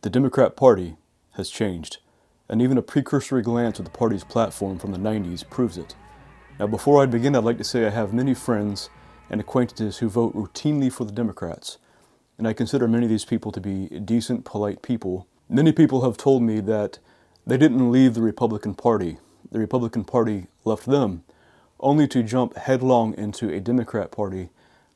The Democrat Party has changed, and even a precursory glance at the party's platform from the 90s proves it. Now, before I begin, I'd like to say I have many friends and acquaintances who vote routinely for the Democrats, and I consider many of these people to be decent, polite people. Many people have told me that they didn't leave the Republican Party. The Republican Party left them, only to jump headlong into a Democrat Party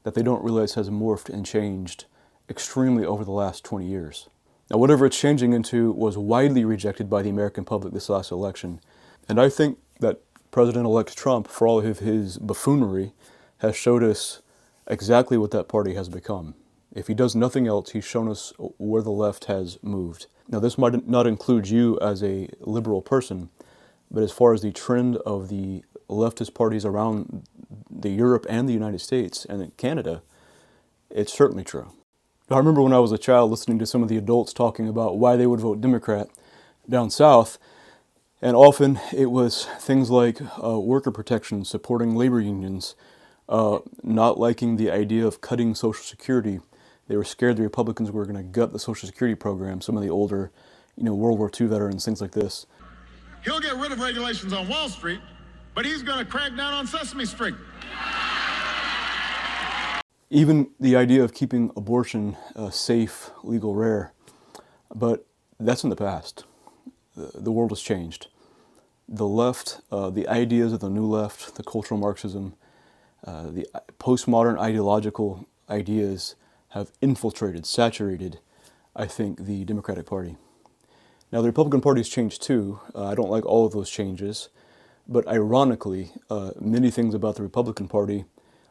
that they don't realize has morphed and changed extremely over the last 20 years. Now, whatever it's changing into was widely rejected by the American public this last election, and I think that President-elect Trump, for all of his buffoonery, has showed us exactly what that party has become. If he does nothing else, he's shown us where the left has moved. Now, this might not include you as a liberal person, but as far as the trend of the leftist parties around the Europe and the United States and in Canada, it's certainly true. I remember when I was a child listening to some of the adults talking about why they would vote Democrat down south, and often it was things like worker protections, supporting labor unions, not liking the idea of cutting Social Security. They were scared the Republicans were going to gut the Social Security program, some of the older, World War II veterans, things like this. He'll get rid of regulations on Wall Street, but he's going to crack down on Sesame Street. Even the idea of keeping abortion safe, legal, rare. But that's in the past. The world has changed. The left, the ideas of the new left, the cultural Marxism, the postmodern ideological ideas have infiltrated, saturated, I think, the Democratic Party. Now, the Republican Party has changed too. I don't like all of those changes. But ironically, many things about the Republican Party,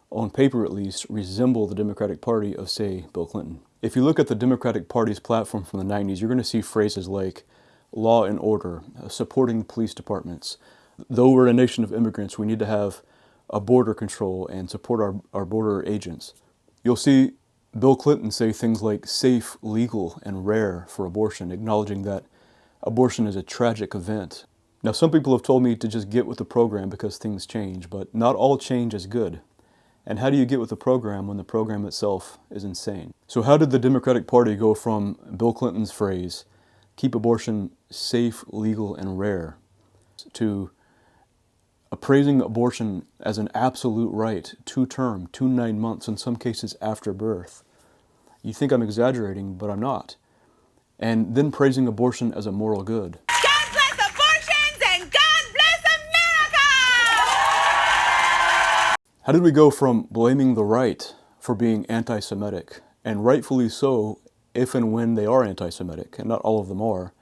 on paper at least, resemble the Democratic Party of, say, Bill Clinton. If you look at the Democratic Party's platform from the 90s, you're going to see phrases like law and order, supporting the police departments. Though we're a nation of immigrants, we need to have a border control and support our border agents. You'll see Bill Clinton say things like safe, legal, and rare for abortion, acknowledging that abortion is a tragic event. Now, some people have told me to just get with the program because things change, but not all change is good. And how do you get with the program when the program itself is insane? So how did the Democratic Party go from Bill Clinton's phrase, keep abortion safe, legal, and rare, to appraising abortion as an absolute right, two-term, 9 months, in some cases after birth? You think I'm exaggerating, but I'm not. And then praising abortion as a moral good. God bless abortions and God bless America! How did we go from blaming the right for being anti-Semitic, and rightfully so if and when they are anti-Semitic, and not all of them are,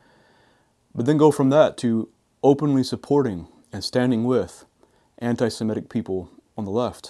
but then go from that to openly supporting and standing with anti-Semitic people on the left?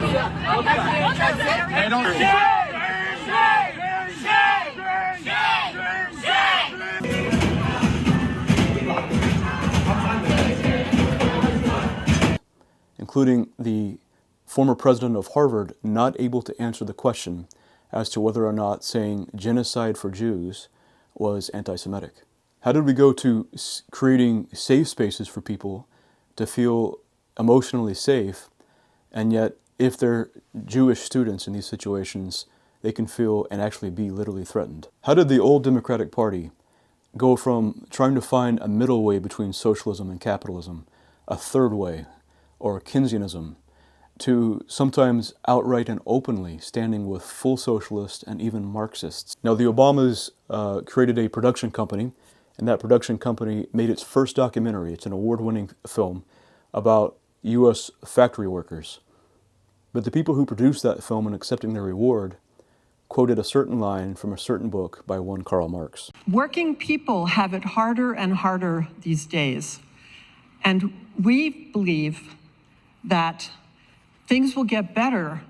Including the former president of Harvard not able to answer the question as to whether or not saying genocide for Jews was anti-Semitic. How did we go to creating safe spaces for people to feel emotionally safe, and yet if they're Jewish students in these situations, they can feel and actually be literally threatened? How did the old Democratic Party go from trying to find a middle way between socialism and capitalism, a third way, or Keynesianism, to sometimes outright and openly standing with full socialists and even Marxists? Now, the Obamas created a production company, and that production company made its first documentary. It's an award-winning film about U.S. factory workers. But the people who produced that film, in accepting their reward, quoted a certain line from a certain book by one Karl Marx. Working people have it harder and harder these days, and we believe that things will get better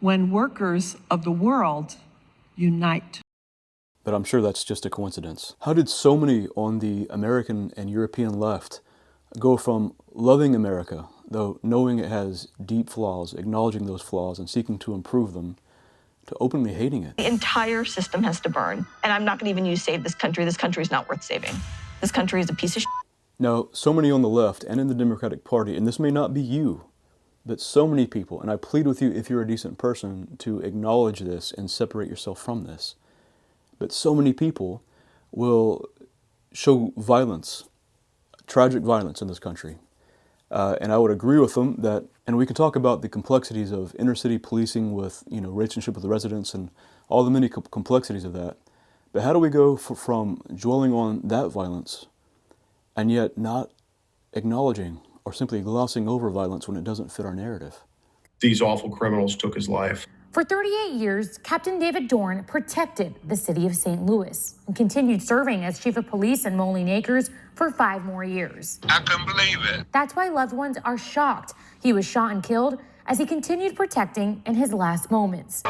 when workers of the world unite. But I'm sure that's just a coincidence. How did so many on the American and European left go from loving America, though knowing it has deep flaws, acknowledging those flaws and seeking to improve them, to openly hating it? The entire system has to burn. And I'm not going to even use save this country. This country is not worth saving. This country is a piece of shit. Now, so many on the left and in the Democratic Party, and this may not be you, but so many people, and I plead with you, if you're a decent person, to acknowledge this and separate yourself from this. But so many people will show violence, tragic violence in this country. And I would agree with them that, and we can talk about the complexities of inner city policing with, relationship with the residents and all the many complexities of that. But how do we go from dwelling on that violence and yet not acknowledging or simply glossing over violence when it doesn't fit our narrative? These awful criminals took his life. For 38 years, Captain David Dorn protected the city of St. Louis and continued serving as chief of police in Moline Acres for 5 more years. I couldn't believe it. That's why loved ones are shocked he was shot and killed as he continued protecting in his last moments.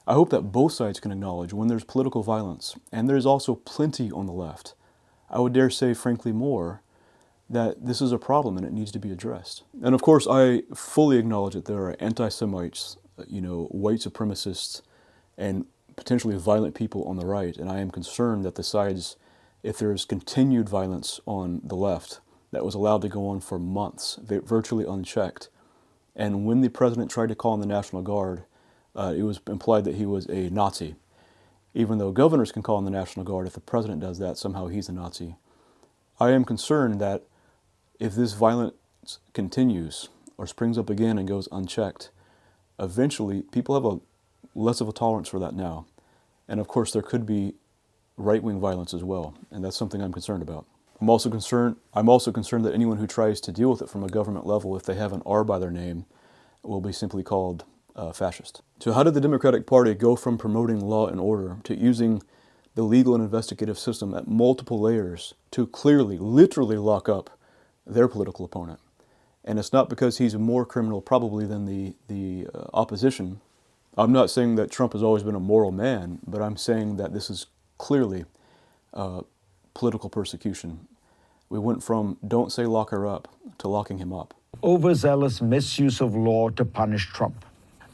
I hope that both sides can acknowledge when there's political violence, and there's also plenty on the left, I would dare say, frankly, more, that this is a problem and it needs to be addressed. And of course, I fully acknowledge that there are anti-Semites, white supremacists, and potentially violent people on the right, and I am concerned that the sides, if there's continued violence on the left that was allowed to go on for months, virtually unchecked, and when the president tried to call in the National Guard, it was implied that he was a Nazi. Even though governors can call in the National Guard, if the president does that, somehow he's a Nazi. I am concerned that if this violence continues or springs up again and goes unchecked, eventually people have less of a tolerance for that now. And of course there could be right-wing violence as well, and that's something I'm concerned about. I'm also concerned that anyone who tries to deal with it from a government level, if they have an R by their name, will be simply called fascist. So how did the Democratic Party go from promoting law and order to using the legal and investigative system at multiple layers to clearly, literally lock up their political opponent? And it's not because he's a more criminal probably than the opposition. I'm not saying that Trump has always been a moral man, but I'm saying that this is clearly political persecution. We went from don't say lock her up to locking him up. Overzealous misuse of law to punish Trump.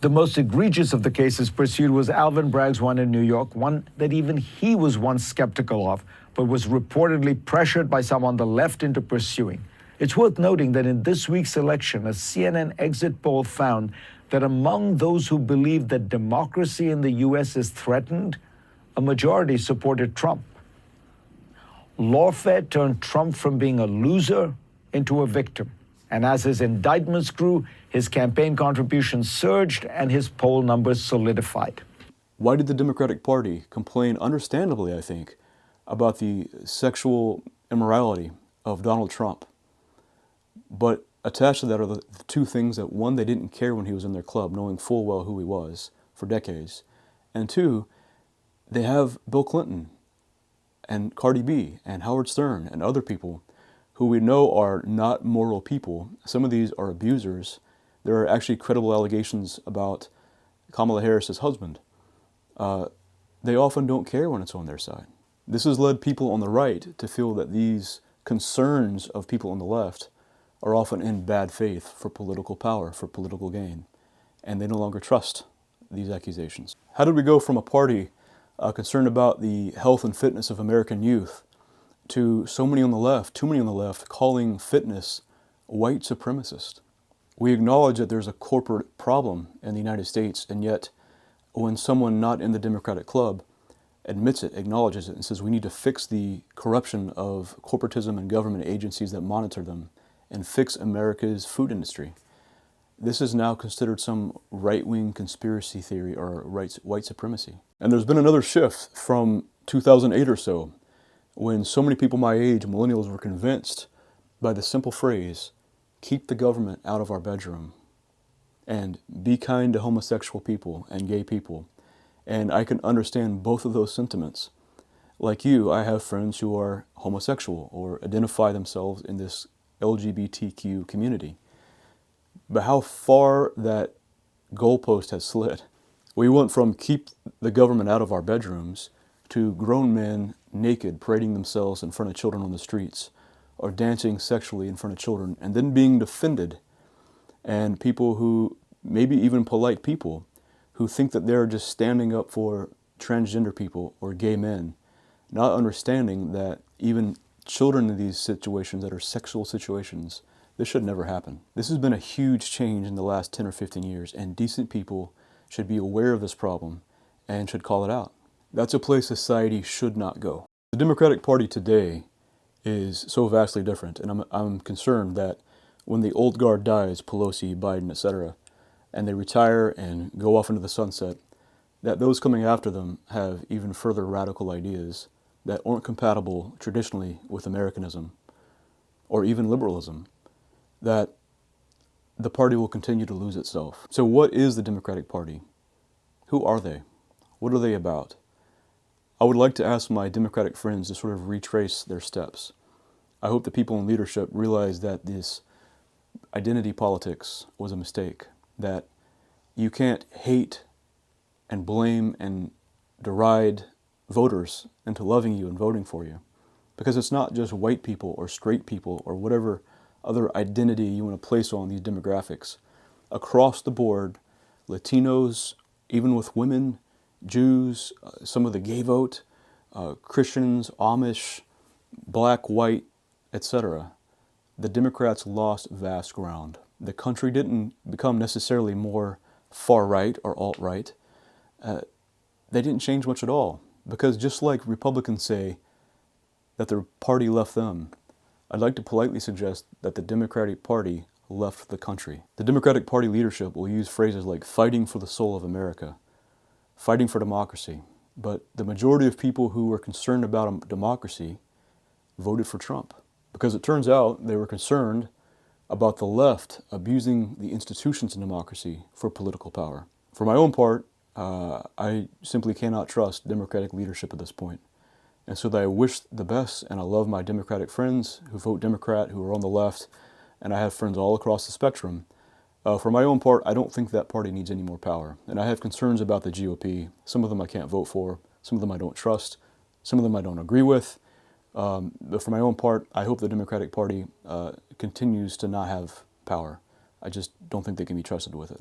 The most egregious of the cases pursued was Alvin Bragg's one in New York, one that even he was once skeptical of, but was reportedly pressured by some on the left into pursuing. It's worth noting that in this week's election, a CNN exit poll found that among those who believe that democracy in the U.S. is threatened, a majority supported Trump. Lawfare turned Trump from being a loser into a victim. And as his indictments grew, his campaign contributions surged and his poll numbers solidified. Why did the Democratic Party complain, understandably, I think, about the sexual immorality of Donald Trump? But attached to that are the two things that, one, they didn't care when he was in their club, knowing full well who he was for decades. And two, they have Bill Clinton and Cardi B and Howard Stern and other people who we know are not moral people. Some of these are abusers. There are actually credible allegations about Kamala Harris's husband. They often don't care when it's on their side. This has led people on the right to feel that these concerns of people on the left are often in bad faith for political power, for political gain, and they no longer trust these accusations. How did we go from a party concerned about the health and fitness of American youth to so many on the left, too many on the left, calling fitness white supremacist? We acknowledge that there's a corporate problem in the United States, and yet when someone not in the Democratic club admits it, acknowledges it, and says we need to fix the corruption of corporatism and government agencies that monitor them and fix America's food industry, this is now considered some right-wing conspiracy theory or white supremacy. And there's been another shift from 2008 or so, when so many people my age, millennials, were convinced by the simple phrase, keep the government out of our bedroom, and be kind to homosexual people and gay people. And I can understand both of those sentiments. Like you, I have friends who are homosexual or identify themselves in this LGBTQ community. But how far that goalpost has slid. We went from keep the government out of our bedrooms to grown men naked parading themselves in front of children on the streets, or dancing sexually in front of children and then being defended, and people who, maybe even polite people, who think that they're just standing up for transgender people or gay men, not understanding that even children in these situations that are sexual situations, this should never happen. This has been a huge change in the last 10 or 15 years, and decent people should be aware of this problem and should call it out. That's a place society should not go. The Democratic Party today is so vastly different, and I'm concerned that when the old guard dies, Pelosi, Biden, etc., and they retire and go off into the sunset, that those coming after them have even further radical ideas that aren't compatible traditionally with Americanism or even liberalism, that the party will continue to lose itself. So what is the Democratic Party? Who are they? What are they about? I would like to ask my Democratic friends to sort of retrace their steps. I hope the people in leadership realize that this identity politics was a mistake, that you can't hate and blame and deride voters into loving you and voting for you, because it's not just white people or straight people or whatever other identity you want to place on these demographics. Across the board, Latinos, even with women, Jews, some of the gay vote, Christians, Amish, black, white, etc., the Democrats lost vast ground. The country didn't become necessarily more far-right or alt-right. They didn't change much at all, because just like Republicans say that their party left them, I'd like to politely suggest that the Democratic Party left the country. The Democratic Party leadership will use phrases like fighting for the soul of America, fighting for democracy, but the majority of people who were concerned about democracy voted for Trump, because it turns out they were concerned about the left abusing the institutions in democracy for political power. For my own part, I simply cannot trust Democratic leadership at this point. And so that I wish the best, and I love my Democratic friends who vote Democrat, who are on the left, and I have friends all across the spectrum. For my own part, I don't think that party needs any more power. And I have concerns about the GOP. Some of them I can't vote for, some of them I don't trust, some of them I don't agree with. But for my own part, I hope the Democratic Party continues to not have power. I just don't think they can be trusted with it.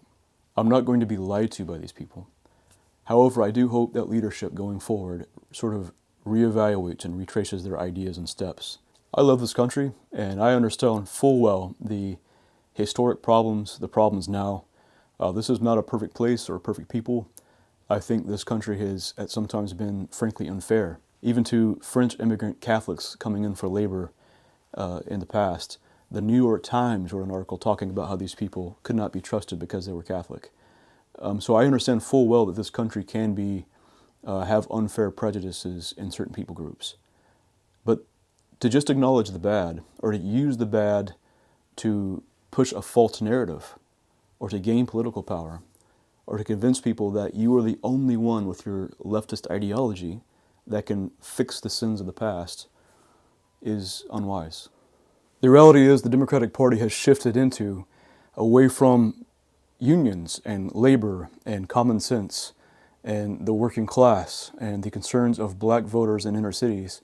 I'm not going to be lied to by these people. However, I do hope that leadership going forward sort of reevaluates and retraces their ideas and steps. I love this country, and I understand full well the historic problems, the problems now. This is not a perfect place or a perfect people. I think this country has at sometimes been frankly unfair, even to French immigrant Catholics coming in for labor in the past. The New York Times wrote an article talking about how these people could not be trusted because they were Catholic. So I understand full well that this country can be have unfair prejudices in certain people groups. But to just acknowledge the bad, or to use the bad to push a false narrative, or to gain political power, or to convince people that you are the only one with your leftist ideology that can fix the sins of the past, is unwise. The reality is the Democratic Party has shifted away from unions and labor and common sense and the working class and the concerns of black voters in inner cities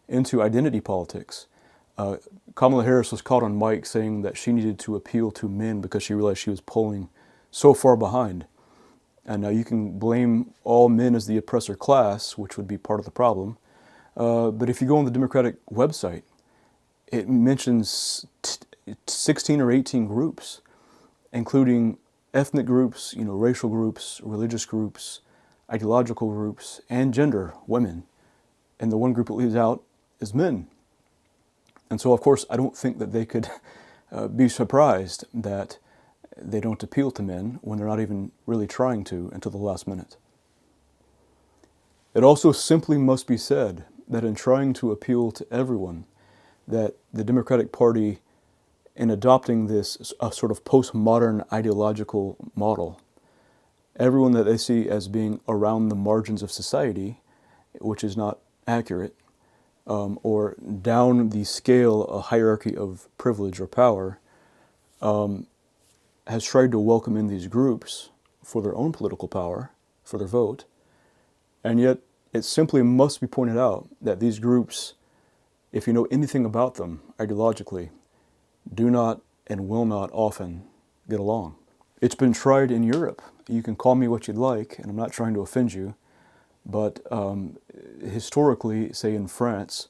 into identity politics. Kamala Harris was caught on mic saying that she needed to appeal to men because she realized she was polling so far behind. And now you can blame all men as the oppressor class, which would be part of the problem. But if you go on the Democratic website, it mentions 16 or 18 groups, including ethnic groups, racial groups, religious groups, ideological groups, and gender, women. And the one group it leaves out is men. And so, of course, I don't think that they could be surprised that they don't appeal to men when they're not even really trying to until the last minute. It also simply must be said that in trying to appeal to everyone, that the Democratic Party, in adopting this sort of postmodern ideological model, everyone that they see as being around the margins of society, which is not accurate, or down the scale, a hierarchy of privilege or power, has tried to welcome in these groups for their own political power, for their vote, and yet it simply must be pointed out that these groups, if you know anything about them ideologically, do not and will not often get along. It's been tried in Europe. You can call me what you'd like, and I'm not trying to offend you, but historically, say in France,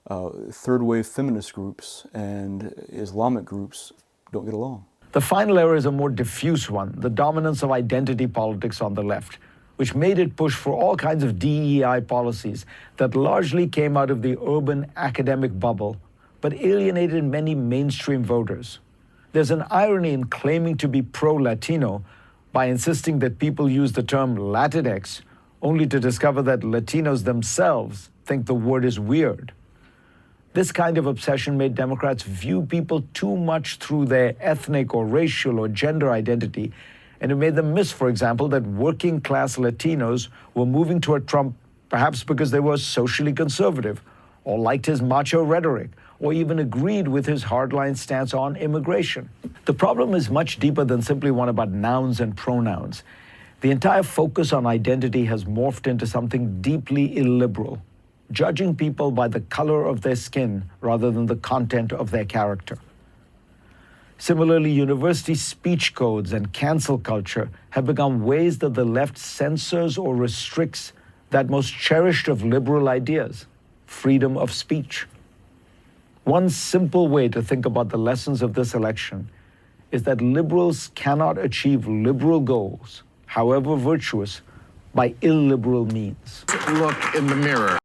third-wave feminist groups and Islamic groups don't get along. The final error is a more diffuse one, the dominance of identity politics on the left, which made it push for all kinds of DEI policies that largely came out of the urban academic bubble, but alienated many mainstream voters. There's an irony in claiming to be pro-Latino by insisting that people use the term Latinx, only to discover that Latinos themselves think the word is weird. This kind of obsession made Democrats view people too much through their ethnic or racial or gender identity, and it made them miss, for example, that working-class Latinos were moving toward Trump perhaps because they were socially conservative, or liked his macho rhetoric, or even agreed with his hardline stance on immigration. The problem is much deeper than simply one about nouns and pronouns. The entire focus on identity has morphed into something deeply illiberal, judging people by the color of their skin rather than the content of their character. Similarly, university speech codes and cancel culture have become ways that the left censors or restricts that most cherished of liberal ideas, freedom of speech. One simple way to think about the lessons of this election is that liberals cannot achieve liberal goals, however virtuous, by illiberal means. Look in the mirror.